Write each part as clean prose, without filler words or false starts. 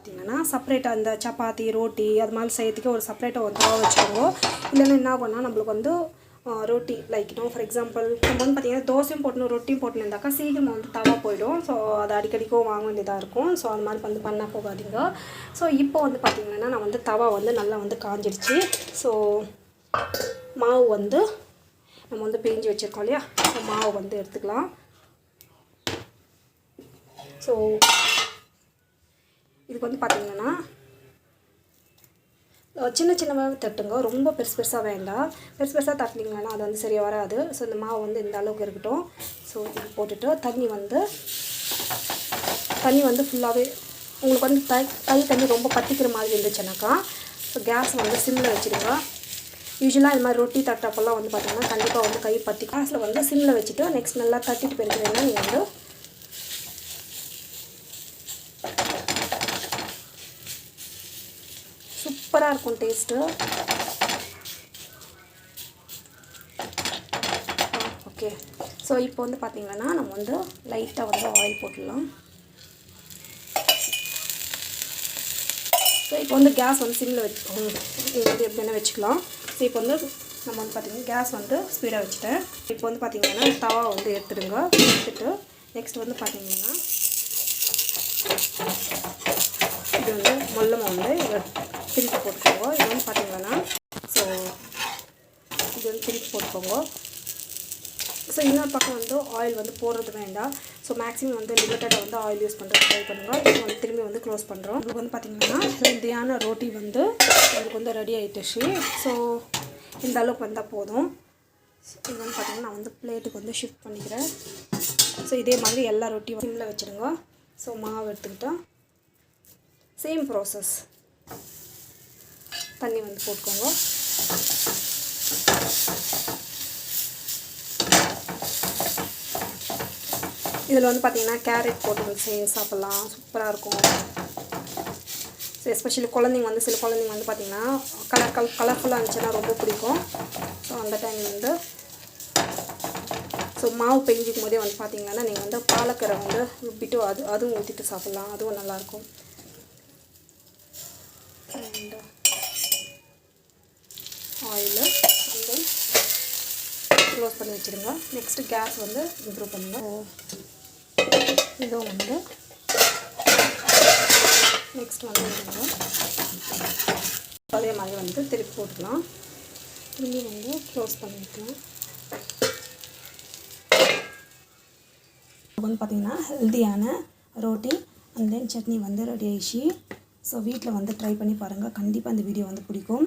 பார்த்தீங்கன்னா செப்பரேட்டாக அந்த சப்பாத்தி ரோட்டி அது மாதிரி செய்யறதுக்கு ஒரு செப்பரேட்டாக ஒரு தவா வச்சுக்கோங்க. இல்லைன்னா என்ன பண்ணால் நம்மளுக்கு வந்து ரொட்டி லைக் ஃபார் எக்ஸாம்பிள் நம்ம வந்து பார்த்திங்கன்னா தோசையும் போட்டணும் ரொட்டியும் போட்டணும் இருந்தாக்கா சீக்கிரமாக வந்து தவா போயிடும். ஸோ அது அடிக்கடிக்கும் வாங்க வேண்டியதாக இருக்கும். ஸோ அது மாதிரி வந்து பண்ணால் போகாதீங்க. ஸோ இப்போ வந்து பார்த்திங்கன்னா நான் வந்து தவா வந்து நல்லா வந்து காஞ்சிடுச்சு. ஸோ மாவு வந்து நம்ம வந்து பிழிஞ்சு வச்சுருக்கோம் இல்லையா, ஸோ மாவு வந்து எடுத்துக்கலாம். ஸோ இதுக்கு வந்து பார்த்திங்கன்னா சின்ன சின்னமாக தட்டுங்க, ரொம்ப பெருசு பெருசாக வேண்டாம். பெருசு பெருசாக தட்டினீங்கன்னா அது வந்து சரியாக வராது. ஸோ இந்த மாவு வந்து இந்த அளவுக்கு இருக்கட்டும். ஸோ இது போட்டுட்டு தண்ணி வந்து ஃபுல்லாகவே உங்களுக்கு வந்து கை தண்ணி ரொம்ப பற்றிக்கிற மாதிரி இருந்துச்சுனாக்கா ஸோ கேஸ் வந்து சிம்மில் வச்சுடுங்க. யூஸ்வலாக இது மாதிரி ரொட்டி தட்டப்பெல்லாம் வந்து பார்த்திங்கன்னா கண்டிப்பாக வந்து கை பற்றி கேஸில் வந்து சிம்மில் வச்சுட்டு நெக்ஸ்ட் நல்லா தட்டிட்டு போயிருக்கிறீங்கன்னா நீங்கள் வந்து சூப்பராக இருக்கும் டேஸ்ட்டு. ஓகே, ஸோ இப்போ வந்து பார்த்திங்கன்னா நம்ம வந்து லைட்டாக வந்து ஆயில் போட்டுடலாம். ஸோ இப்போ வந்து கேஸ் வந்து சிம்மில் நீங்கள் வந்து எப்படி வேணால் வச்சுக்கலாம். ஸோ இப்போ வந்து நம்ம வந்து பார்த்திங்கன்னா கேஸ் வந்து ஸ்பீடாக வச்சுட்டேன். இப்போ வந்து பார்த்திங்கன்னா தவா வந்து எடுத்துடுங்க. எடுத்துட்டு நெக்ஸ்ட் வந்து பார்த்திங்கன்னா இது வந்து மொல்லமாக வந்து திருப்பி போட்டுக்கோங்க. இது வந்து பார்த்திங்கன்னா ஸோ இது வந்து திருப்பி போட்டுக்கோங்க. ஸோ இன்னொரு பக்கம் வந்து ஆயில் வந்து போடுறது வேண்டாம். ஸோ மேக்ஸிமம் வந்து லிமிட்டடாக வந்து ஆயில் யூஸ் பண்ணுறது ட்ரை பண்ணுங்கள். இப்போ வந்து திரும்பி வந்து க்ளோஸ் பண்ணுறோம். உங்களுக்கு வந்து பார்த்திங்கன்னா ஹெல்தியான ரோட்டி வந்து உங்களுக்கு வந்து ரெடி ஆகிட்டுச்சு. ஸோ இந்த அளவுக்கு வந்தால் போதும். இது வந்து பார்த்திங்கன்னா நான் வந்து பிளேட்டுக்கு வந்து ஷிஃப்ட் பண்ணிக்கிறேன். ஸோ இதே மாதிரி எல்லா ரொட்டியும் சிம்மில் வச்சுடுங்க. ஸோ மாவு எடுத்துக்கிட்டால் சேம் ப்ராசஸ் தண்ணி வந்து போட்டுக்கோங்க. இதில் வந்து பார்த்திங்கன்னா கேரட் போட்டு செய்ய சாப்பிட்லாம், சூப்பராக இருக்கும். ஸோ எஸ்பெஷலி குழந்தைங்க வந்து சில குழந்தைங்க வந்து பார்த்திங்கன்னா கலர்ஃபுல்லாக இருந்துச்சுன்னா ரொம்ப பிடிக்கும். ஸோ அந்த டைம் வந்து ஸோ மாவு பெஞ்சிக்கும் போதே வந்து பார்த்திங்கன்னா நீங்கள் வந்து பாலக்கரை வந்து விட்டு அதுவும் ஊற்றிட்டு சாப்பிட்லாம், அதுவும் நல்லாயிருக்கும். அண்ட் ஆயிலு வந்து க்ளோஸ் பண்ணி வச்சுருங்க. நெக்ஸ்ட்டு கேஸ் வந்து இம்ப்ரூவ் பண்ணுங்கள். இதுவும் வந்து நெக்ஸ்ட் வந்து அதே மாதிரி வந்து திருப்பி போட்டுக்கலாம். திரும்பி வந்து க்ளோஸ் பண்ணி வைக்கலாம். வந்து பார்த்திங்கன்னா ஹெல்த்தியான ரோட்டி அண்ட் தென் சட்னி வந்து ரெடி ஆயிடுச்சு. ஸோ வீட்டில் வந்து ட்ரை பண்ணி பாருங்கள். கண்டிப்பாக இந்த வீடியோ வந்து பிடிக்கும்.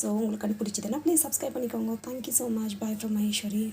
ஸோ உங்களுக்கு பிடிச்சதுன்னா ப்ளீஸ் சப்ஸ்கிரைப் பண்ணிக்கோங்க. Thank you so much. Bye from Maheswari.